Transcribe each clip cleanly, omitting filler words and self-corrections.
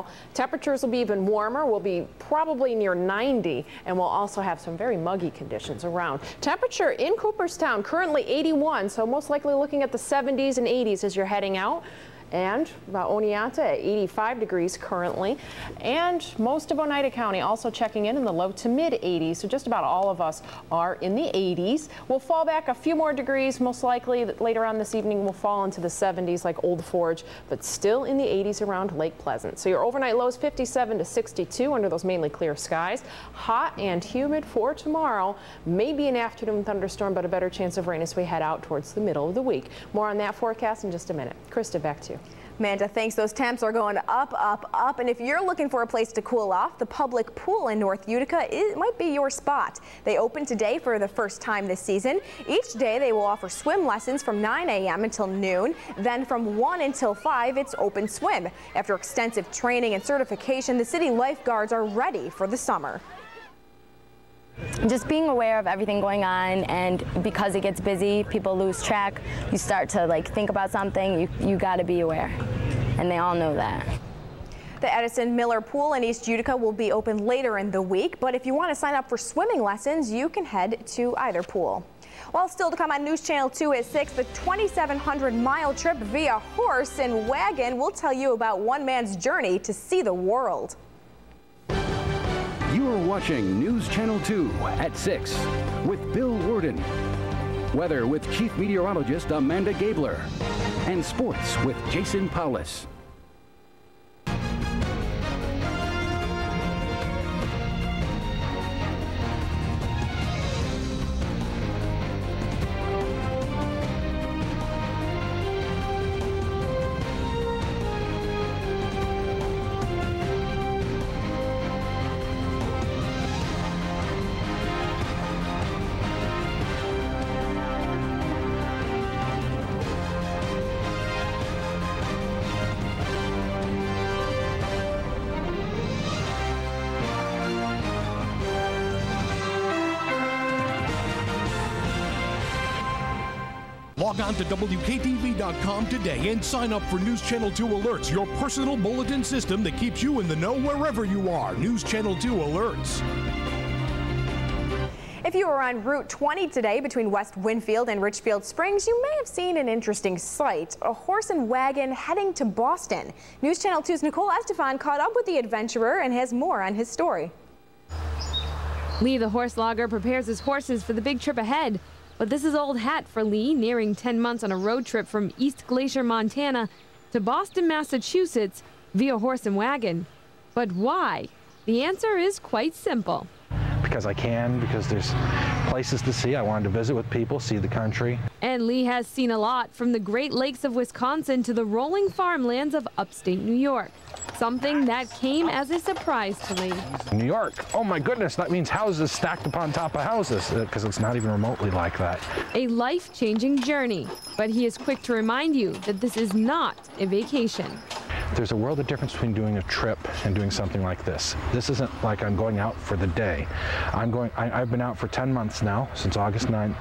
tomorrow. Temperatures will be even warmer. We'll be probably near 90, and we'll also have some very muggy conditions around. Temperature in Cooperstown currently 81, so most likely looking at the 70s and 80s as you're heading out. And Oneonta at 85 degrees currently. And most of Oneida County also checking in the low to mid 80s. So just about all of us are in the 80s. We'll fall back a few more degrees. Most likely later on this evening we'll fall into the 70s like Old Forge, but still in the 80s around Lake Pleasant. So your overnight lows 57 to 62 under those mainly clear skies. Hot and humid for tomorrow. Maybe an afternoon thunderstorm, but a better chance of rain as we head out towards the middle of the week. More on that forecast in just a minute. Krista, back to you. Amanda, thanks. Those temps are going up, up, up. And if you're looking for a place to cool off, the public pool in North Utica might be your spot. They open today for the first time this season. Each day they will offer swim lessons from 9 a.m. until noon. Then from 1 until 5, it's open swim. After extensive training and certification, the city lifeguards are ready for the summer. Just being aware of everything going on, and because it gets busy, people lose track. You start to think about something, you got to be aware, and they all know that. The Edison Miller Pool in East Utica will be open later in the week, but if you want to sign up for swimming lessons, you can head to either pool. Well, still to come on News Channel 2 at 6, the 2,700-mile trip via horse and wagon will tell you about one man's journey to see the world. You are watching News Channel 2 at 6 with Bill Worden. Weather with Chief Meteorologist Amanda Gabeler. And sports with Jason Powles. Log on to WKTV.com today and sign up for News Channel 2 Alerts, your personal bulletin system that keeps you in the know wherever you are. News Channel 2 Alerts. If you were on Route 20 today between West Winfield and Richfield Springs, you may have seen an interesting sight, a horse and wagon heading to Boston. News Channel 2's Nicole Estefan caught up with the adventurer and has more on his story. Lee, the horse logger, prepares his horses for the big trip ahead. But this is old hat for Lee, nearing 10 months on a road trip from East Glacier, Montana to Boston, Massachusetts via horse and wagon. But why? The answer is quite simple. Because I can, because there's places to see. I wanted to visit with people, see the country. And Lee has seen a lot, from the Great Lakes of Wisconsin to the rolling farmlands of upstate New York. Something that came as a surprise to Lee. New York, oh my goodness, that means houses stacked upon top of houses, because it's not even remotely like that. A life-changing journey, but he is quick to remind you that this is not a vacation. There's a world of difference between doing a trip and doing something like this. This isn't like I'm going out for the day. I've been out for 10 months now, since August 9th,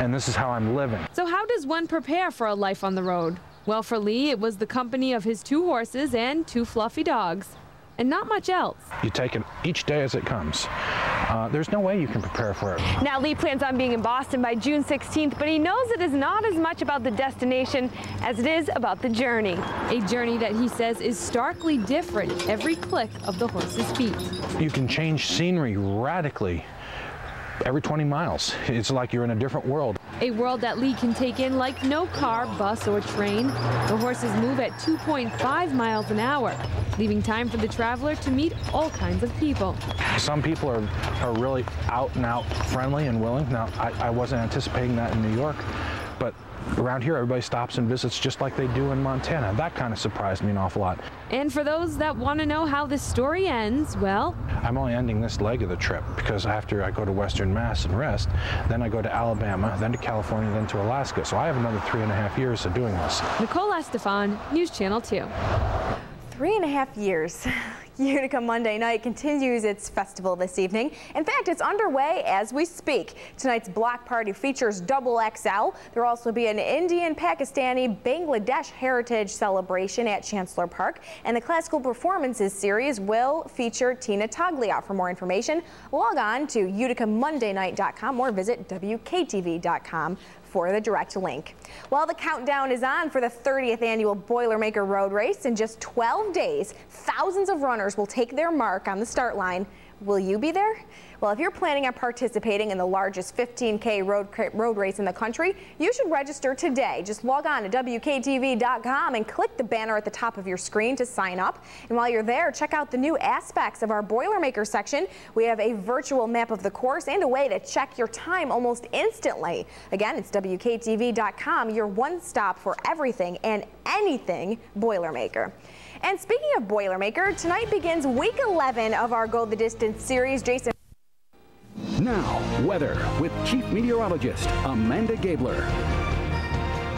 and this is how I'm living. So how does one prepare for a life on the road? Well, for Lee, it was the company of his 2 horses and 2 fluffy dogs, and not much else. You take it each day as it comes. There's no way you can prepare for it. Now, Lee plans on being in Boston by June 16th, but he knows it is not as much about the destination as it is about the journey. A journey that he says is starkly different every click of the horse's feet. You can change scenery radically every 20 miles. It's like you're in a different world. A world that Lee can take in like no car, bus, or train. The horses move at 2.5 miles an hour, leaving time for the traveler to meet all kinds of people. Some people are really out and out friendly and willing. Now, I wasn't anticipating that in New York, but around here everybody stops and visits just like they do in Montana. That kind of surprised me an awful lot. And for those that want to know how this story ends, well, I'm only ending this leg of the trip because after I go to Western Mass and rest, then I go to Alabama, then to California, then to Alaska. So I have another 3.5 years of doing this. Nicole Estefan, News Channel 2. 3.5 years. Utica Monday Night continues its festival this evening. In fact, it's underway as we speak. Tonight's block party features double XL. There will also be an Indian, Pakistani, Bangladesh heritage celebration at Chancellor Park. And the classical performances series will feature Tina Taglia. For more information, log on to uticamondaynite.com or visit WKTV.com for the direct link. Well, the countdown is on for the 30th annual Boilermaker Road Race. In just 12 days, thousands of runners will take their mark on the start line. Will you be there? Well, if you're planning on participating in the largest 15K road race in the country, you should register today. Just log on to WKTV.com and click the banner at the top of your screen to sign up. And while you're there, check out the new aspects of our Boilermaker section. We have a virtual map of the course and a way to check your time almost instantly. Again, it's WKTV.com, your one stop for everything and anything Boilermaker. And speaking of Boilermaker, tonight begins week 11 of our Go the Distance series. Jason. Now, weather with Chief Meteorologist Amanda Gabeler.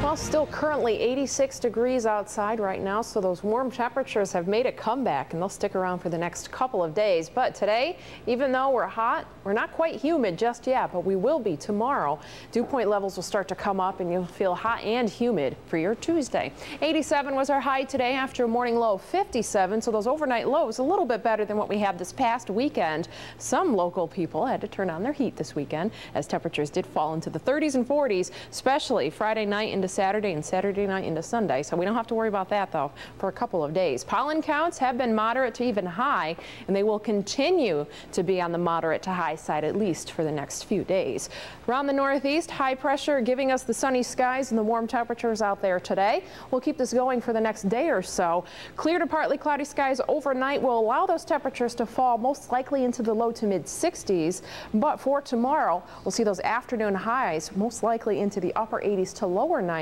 Well, still currently 86 degrees outside right now, so those warm temperatures have made a comeback, and they'll stick around for the next couple of days. But today, even though we're hot, we're not quite humid just yet, but we will be tomorrow. Dew point levels will start to come up, and you'll feel hot and humid for your Tuesday. 87 was our high today after a morning low of 57, so those overnight lows a little bit better than what we had this past weekend. Some local people had to turn on their heat this weekend as temperatures did fall into the 30s and 40s, especially Friday night into Saturday and Saturday night into Sunday. So we don't have to worry about that, though, for a couple of days. Pollen counts have been moderate to even high, and they will continue to be on the moderate to high side at least for the next few days. Around the Northeast, high pressure giving us the sunny skies and the warm temperatures out there today. We'll keep this going for the next day or so. Clear to partly cloudy skies overnight will allow those temperatures to fall most likely into the low to mid 60s. But for tomorrow, we'll see those afternoon highs most likely into the upper 80s to lower 90s.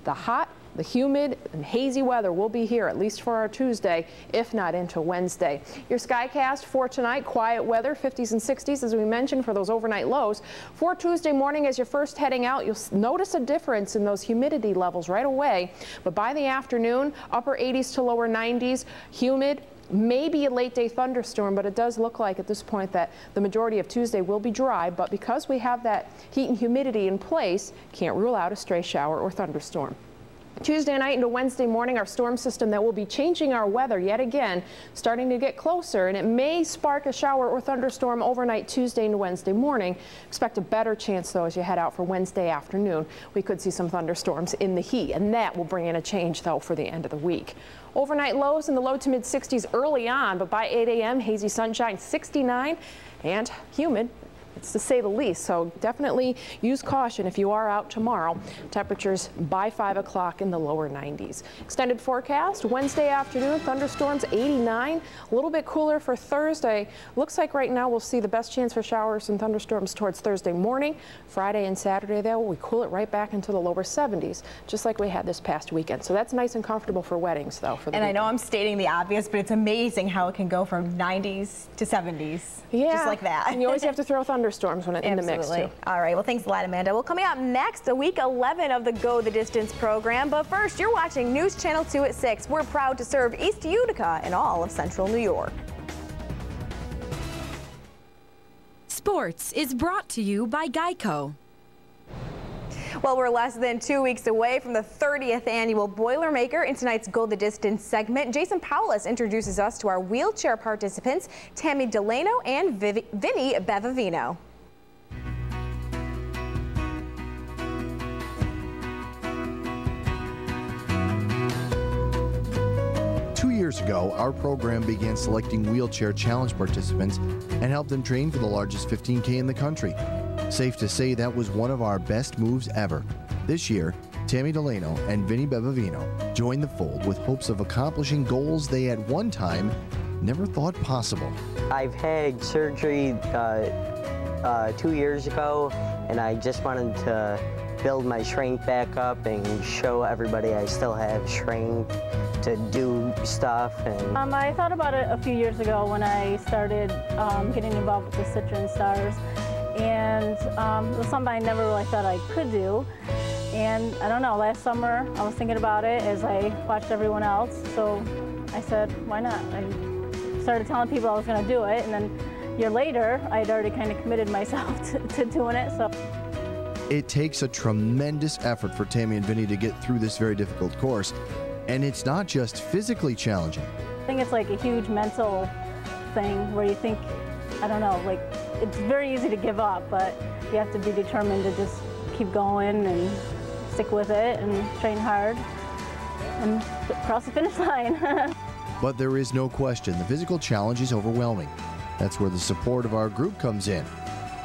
The hot, the humid and hazy weather will be here at least for our Tuesday, if not into Wednesday. Your skycast for tonight, quiet weather, 50s and 60s as we mentioned for those overnight lows. For Tuesday morning, as you're first heading out, you'll notice a difference in those humidity levels right away. But by the afternoon, upper 80s to lower 90s, humid. Maybe a late day thunderstorm, but it does look like at this point that the majority of Tuesday will be dry. But because we have that heat and humidity in place, can't rule out a stray shower or thunderstorm. Tuesday night into Wednesday morning, our storm system that will be changing our weather yet again, starting to get closer, and it may spark a shower or thunderstorm overnight Tuesday into Wednesday morning. Expect a better chance, though, as you head out for Wednesday afternoon. We could see some thunderstorms in the heat, and that will bring in a change, though, for the end of the week. Overnight lows in the low to mid 60s early on, but by 8 a.m., hazy sunshine, 69, and humid. It's to say the least, so definitely use caution if you are out tomorrow. Temperatures by 5 o'clock in the lower 90s. Extended forecast, Wednesday afternoon, thunderstorms 89, a little bit cooler for Thursday. Looks like right now we'll see the best chance for showers and thunderstorms towards Thursday morning. Friday and Saturday, though, we cool it right back into the lower 70s, just like we had this past weekend. So that's nice and comfortable for weddings, though. For the weekend. I know I'm stating the obvious, but it's amazing how it can go from 90s to 70s. Yeah, just like that. And you always have to throw thunderstorms when it's in the mix, too. All right, well, thanks a lot, Amanda. Well, coming up next, week 11 of the Go the Distance program. But first, you're watching News Channel 2 at 6. We're proud to serve East Utica and all of Central New York. Sports is brought to you by Geico. Well, we're less than 2 weeks away from the 30th annual Boilermaker. In tonight's Go the Distance segment, Jason Powles introduces us to our wheelchair participants, Tammy Delano and Vinny Bevavino. 2 years ago, our program began selecting wheelchair challenge participants and helped them train for the largest 15K in the country. Safe to say that was one of our best moves ever. This year, Tammy Delano and Vinny Bevavino joined the fold with hopes of accomplishing goals they at one time never thought possible. I've had surgery 2 years ago, and I just wanted to build my strength back up and show everybody I still have strength to do stuff. And I thought about it a few years ago when I started getting involved with the Citron Stars, and it was something I never really thought I could do. And I don't know, last summer I was thinking about it as I watched everyone else, so I said, why not? I started telling people I was going to do it, and then a year later, I'd already kind of committed myself to doing it. So it takes a tremendous effort for Tammy and Vinny to get through this very difficult course, and it's not just physically challenging. I think it's like a huge mental thing where you think, I don't know, like it's very easy to give up, but you have to be determined to just keep going and stick with it and train hard and cross the finish line. But there is no question the physical challenge is overwhelming. That's where the support of our group comes in.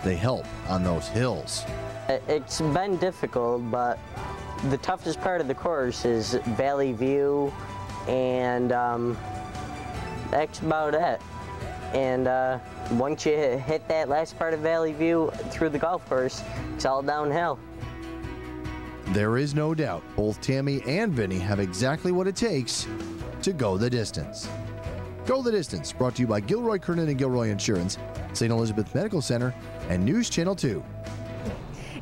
They help on those hills. It's been difficult, but the toughest part of the course is Valley View, and that's about it. And once you hit that last part of Valley View through the golf course, it's all downhill. There is no doubt both Tammy and Vinny have exactly what it takes to go the distance. Go the Distance, brought to you by Gilroy Kernan and Gilroy Insurance, St. Elizabeth Medical Center, and News Channel 2.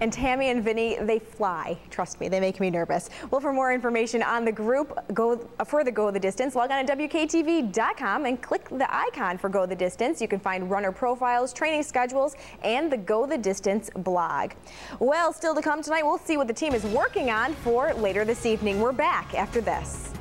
And Tammy and Vinny, they fly. Trust me, they make me nervous. Well, for more information on the group, Go the Distance, log on to WKTV.com and click the icon for Go the Distance. You can find runner profiles, training schedules, and the Go the Distance blog. Well, still to come tonight, we'll see what the team is working on for later this evening. We're back after this.